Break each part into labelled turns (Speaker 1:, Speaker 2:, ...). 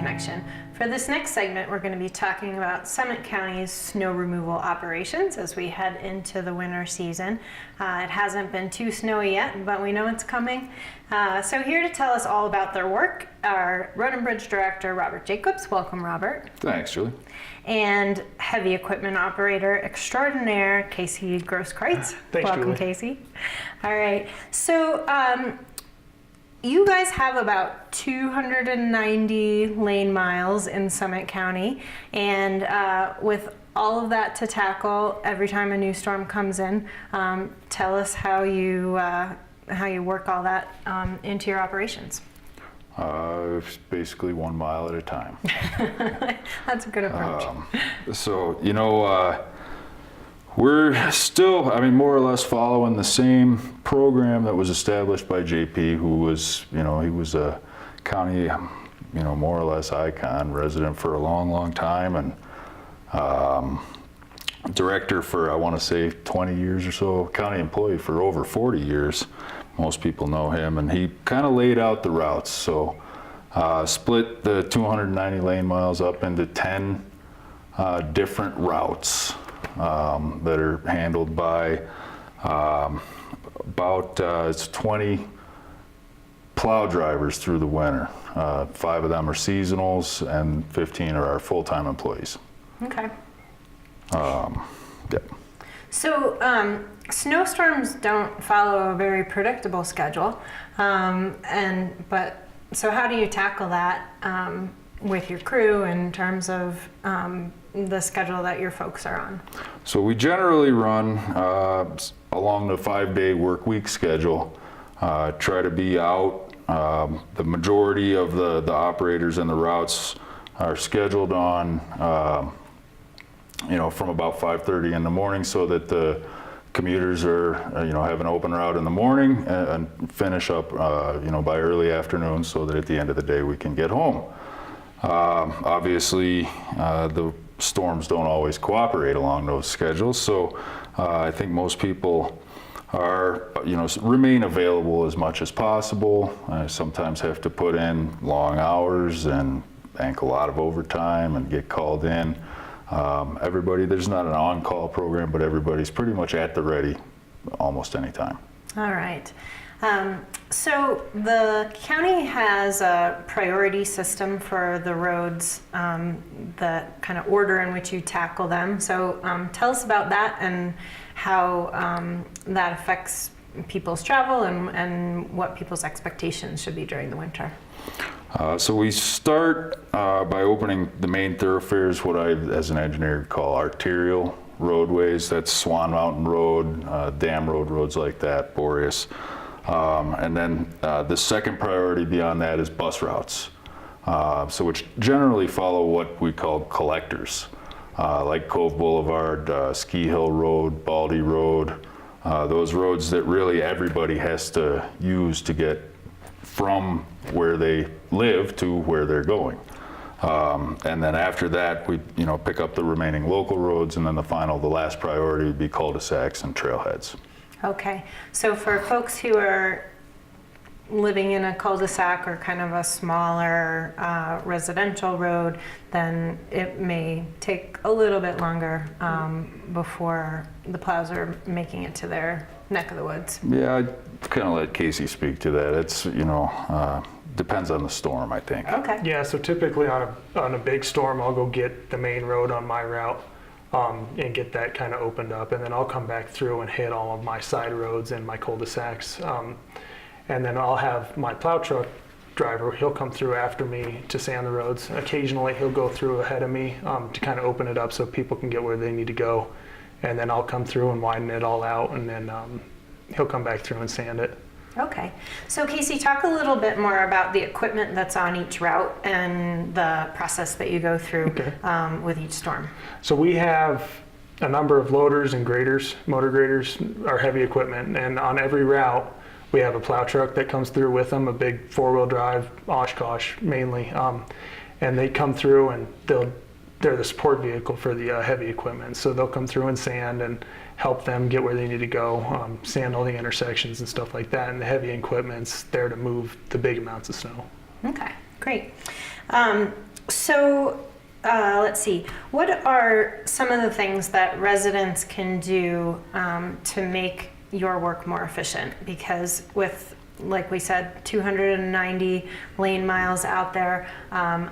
Speaker 1: Connection. For this next segment, we're going to be talking about Summit County's snow removal operations as we head into the winter season. It hasn't been too snowy yet, but we know it's coming. So here to tell us all about their work, our Road and Bridge Director, Robert Jacobs. Welcome, Robert.
Speaker 2: Thanks, Julie.
Speaker 1: And Heavy Equipment Operator Extraordinaire, Casey Grosskreutz.
Speaker 3: Thanks,
Speaker 1: Welcome,
Speaker 3: Julie.
Speaker 1: Casey. All right. So you guys have about 290 lane miles in Summit County, and with all of that to tackle every time a new storm comes in, tell us how you work all that into your operations.
Speaker 2: It's basically 1 mile at a time.
Speaker 1: That's a good approach.
Speaker 2: We're still, more or less following the same program that was established by JP, who was, he was a county, more or less icon, resident for a long, long time, and director for, I want to say, 20 years or so, county employee for over 40 years. Most people know him, and he kind of laid out the routes. So split the 290 lane miles up into 10 different routes that are handled by it's 20 plow drivers through the winter. 5 of them are seasonals, and 15 are our full-time employees.
Speaker 1: Okay.
Speaker 2: Yep.
Speaker 1: So snowstorms don't follow a very predictable schedule, so how do you tackle that with your crew in terms of the schedule that your folks are on?
Speaker 2: So we generally run along the 5-day work week schedule, try to be out. The majority of the operators and the routes are scheduled on from about 5:30 in the morning, so that the commuters are have an open route in the morning and finish up by early afternoon, so that at the end of the day we can get home. Obviously the storms don't always cooperate along those schedules, so I think most people are remain available as much as possible. I sometimes have to put in long hours and bank a lot of overtime and get called in. There's not an on-call program, but everybody's pretty much at the ready almost any time.
Speaker 1: All right. So the county has a priority system for the roads, the kind of order in which you tackle them. So tell us about that and how that affects people's travel and what people's expectations should be during the winter.
Speaker 2: So we start by opening the main thoroughfares, what I, as an engineer, call arterial roadways. That's Swan Mountain Road, Dam Road, roads like that, Boreas. And then the second priority beyond that is bus routes, which generally follow what we call collectors, like Cove Boulevard, Ski Hill Road, Baldy Road, those roads that really everybody has to use to get from where they live to where they're going. And then after that, we pick up the remaining local roads, and then the last priority would be cul-de-sacs and trailheads.
Speaker 1: Okay, so for folks who are living in a cul-de-sac or kind of a smaller residential road, then it may take a little bit longer before the plows are making it to their neck of the woods.
Speaker 2: Yeah, I'd kind of let Casey speak to that. It's, depends on the storm, I think.
Speaker 1: Okay.
Speaker 3: Yeah, so typically on a big storm, I'll go get the main road on my route and get that kind of opened up, and then I'll come back through and hit all of my side roads and my cul-de-sacs. And then I'll have my plow truck driver, he'll come through after me to sand the roads. Occasionally he'll go through ahead of me to kind of open it up so people can get where they need to go. And then I'll come through and widen it all out, and then he'll come back through and sand it.
Speaker 1: Okay. So Casey, talk a little bit more about the equipment that's on each route and the process that you go through with each storm.
Speaker 3: So we have a number of loaders and graders, motor graders, our heavy equipment, and on every route we have a plow truck that comes through with them, a big 4-wheel drive, Oshkosh mainly, and they come through and they're the support vehicle for the heavy equipment. So they'll come through and sand and help them get where they need to go, sand all the intersections and stuff like that. And the heavy equipment's there to move the big amounts of snow.
Speaker 1: Okay, great. So let's see. What are some of the things that residents can do to make your work more efficient? Because with, like we said, 290 lane miles out there,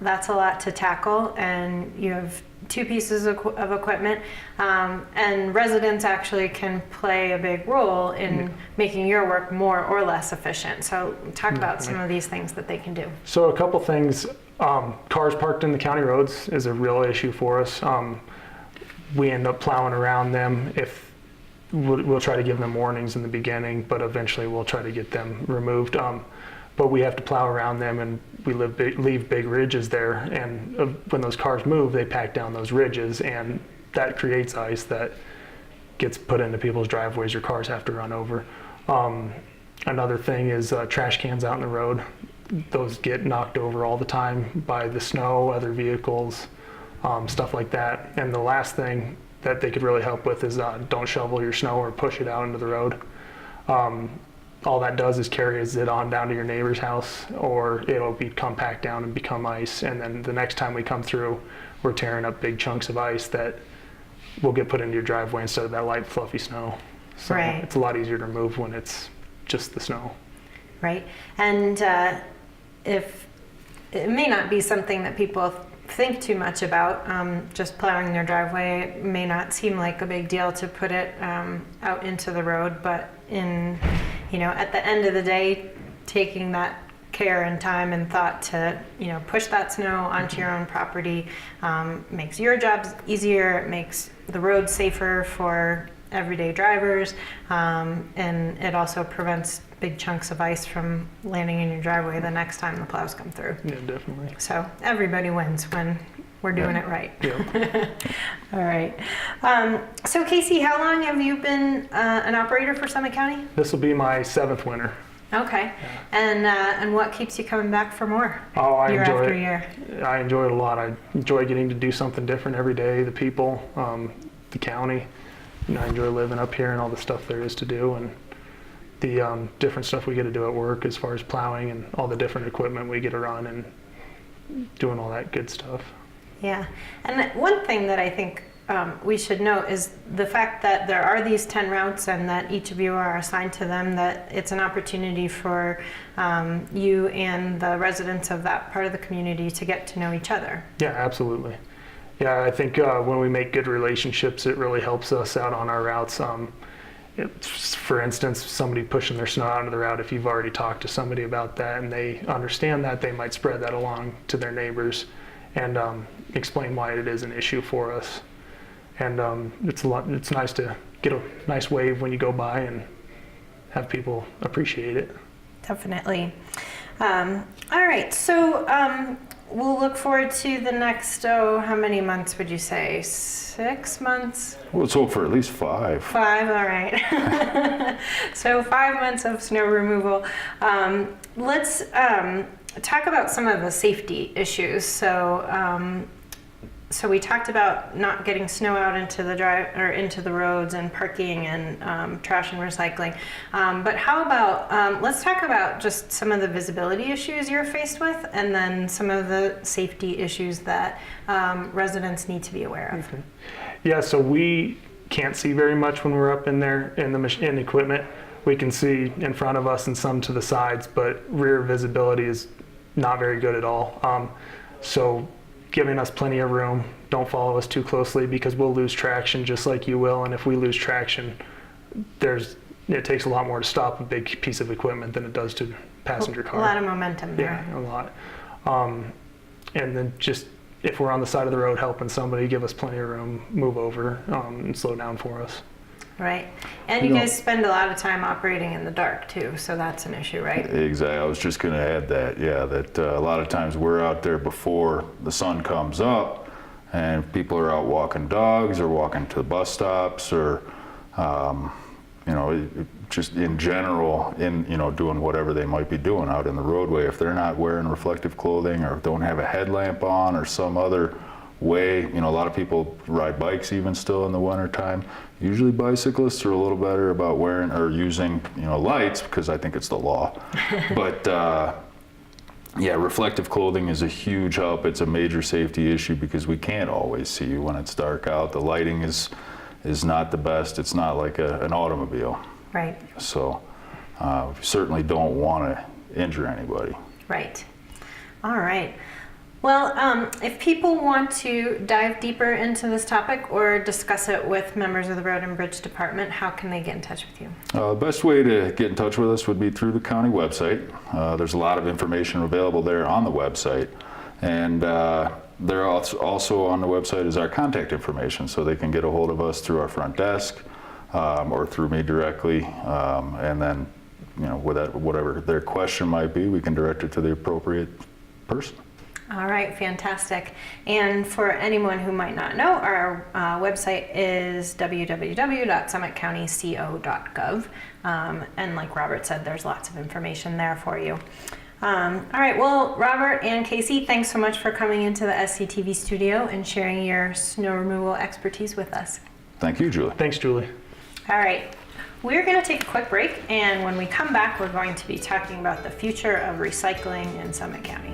Speaker 1: that's a lot to tackle, and you have two pieces of equipment, and residents actually can play a big role in making your work more or less efficient. So talk about some of these things that they can do.
Speaker 3: So a couple things. Cars parked in the county roads is a real issue for us. We end up plowing around them. If we'll try to give them warnings in the beginning, but eventually we'll try to get them removed. But we have to plow around them, and we leave big ridges there. And when those cars move, they pack down those ridges, and that creates ice that gets put into people's driveways your cars have to run over. Another thing is trash cans out in the road. Those get knocked over all the time by the snow, other vehicles, stuff like that. And the last thing that they could really help with is don't shovel your snow or push it out into the road. All that does is carries it on down to your neighbor's house, or it'll become packed down and become ice. And then the next time we come through, we're tearing up big chunks of ice that will get put into your driveway instead of that light fluffy snow. So
Speaker 1: Right.
Speaker 3: It's a lot easier to remove when it's just the snow.
Speaker 1: Right. And if it may not be something that people think too much about, just plowing their driveway, it may not seem like a big deal to put it out into the road, but at the end of the day, taking that care and time and thought to push that snow onto your own property makes your jobs easier. It makes the road safer for everyday drivers, and it also prevents big chunks of ice from landing in your driveway the next time the plows come through.
Speaker 3: Yeah, definitely.
Speaker 1: So everybody wins when we're doing it right.
Speaker 3: Yeah.
Speaker 1: All right. So Casey, how long have you been an operator for Summit County?
Speaker 3: This will be my 7th winter.
Speaker 1: Okay. And what keeps you coming back for more?
Speaker 3: Oh, I
Speaker 1: year
Speaker 3: enjoy
Speaker 1: after
Speaker 3: it.
Speaker 1: year.
Speaker 3: I enjoy it a lot. I enjoy getting to do something different every day. The people, the county. I enjoy living up here and all the stuff there is to do, and the different stuff we get to do at work as far as plowing and all the different equipment we get to run and doing all that good stuff.
Speaker 1: Yeah. And one thing that I think we should note is the fact that there are these 10 routes and that each of you are assigned to them, that it's an opportunity for you and the residents of that part of the community to get to know each other.
Speaker 3: Yeah, absolutely. Yeah, I think when we make good relationships, it really helps us out on our routes. For instance, somebody pushing their snow out of the route, if you've already talked to somebody about that and they understand that, they might spread that along to their neighbors and explain why it is an issue for us. And it's nice to get a nice wave when you go by and have people appreciate it.
Speaker 1: Definitely. All right. So we'll look forward to the next, how many months would you say? 6 months?
Speaker 2: Well, let's hope for at least 5.
Speaker 1: 5, all right. So 5 months of snow removal. Let's talk about some of the safety issues. So we talked about not getting snow out into the into the roads and parking and trash and recycling. But how about let's talk about just some of the visibility issues you're faced with, and then some of the safety issues that residents need to be aware of.
Speaker 3: Okay. Yeah, so we can't see very much when we're up in there in the equipment. We can see in front of us and some to the sides, but rear visibility is not very good at all. So giving us plenty of room, don't follow us too closely because we'll lose traction just like you will. And if we lose traction, it takes a lot more to stop a big piece of equipment than it does to passenger car.
Speaker 1: A lot of momentum there.
Speaker 3: Yeah, a lot. And then just if we're on the side of the road helping somebody, give us plenty of room, move over and slow down for us.
Speaker 1: Right. And you guys spend a lot of time operating in the dark too, so that's an issue, right?
Speaker 2: Exactly. I was just going to add that. Yeah, that a lot of times we're out there before the sun comes up, and people are out walking dogs or walking to the bus stops, or just in general, doing whatever they might be doing out in the roadway. If they're not wearing reflective clothing or don't have a headlamp on or some other way, a lot of people ride bikes even still in the wintertime. Usually bicyclists are a little better about wearing or using, lights, because I think it's the law. But Yeah, reflective clothing is a huge help. It's a major safety issue because we can't always see you when it's dark out. The lighting is not the best. It's not like an automobile.
Speaker 1: Right.
Speaker 2: So we certainly don't want to injure anybody.
Speaker 1: Right. All right. Well, if people want to dive deeper into this topic or discuss it with members of the Road and Bridge Department, how can they get in touch with you?
Speaker 2: The best way to get in touch with us would be through the county website. There's a lot of information available there on the website. And there also on the website is our contact information, so they can get a hold of us through our front desk or through me directly. And then, whatever their question might be, we can direct it to the appropriate person.
Speaker 1: All right, fantastic. And for anyone who might not know, our website is www.summitcountyco.gov. And like Robert said, there's lots of information there for you. All right, well, Robert and Casey, thanks so much for coming into the SCTV studio and sharing your snow removal expertise with us.
Speaker 2: Thank you, Julie.
Speaker 3: Thanks, Julie.
Speaker 1: All right, we're going to take a quick break, and when we come back, we're going to be talking about the future of recycling in Summit County.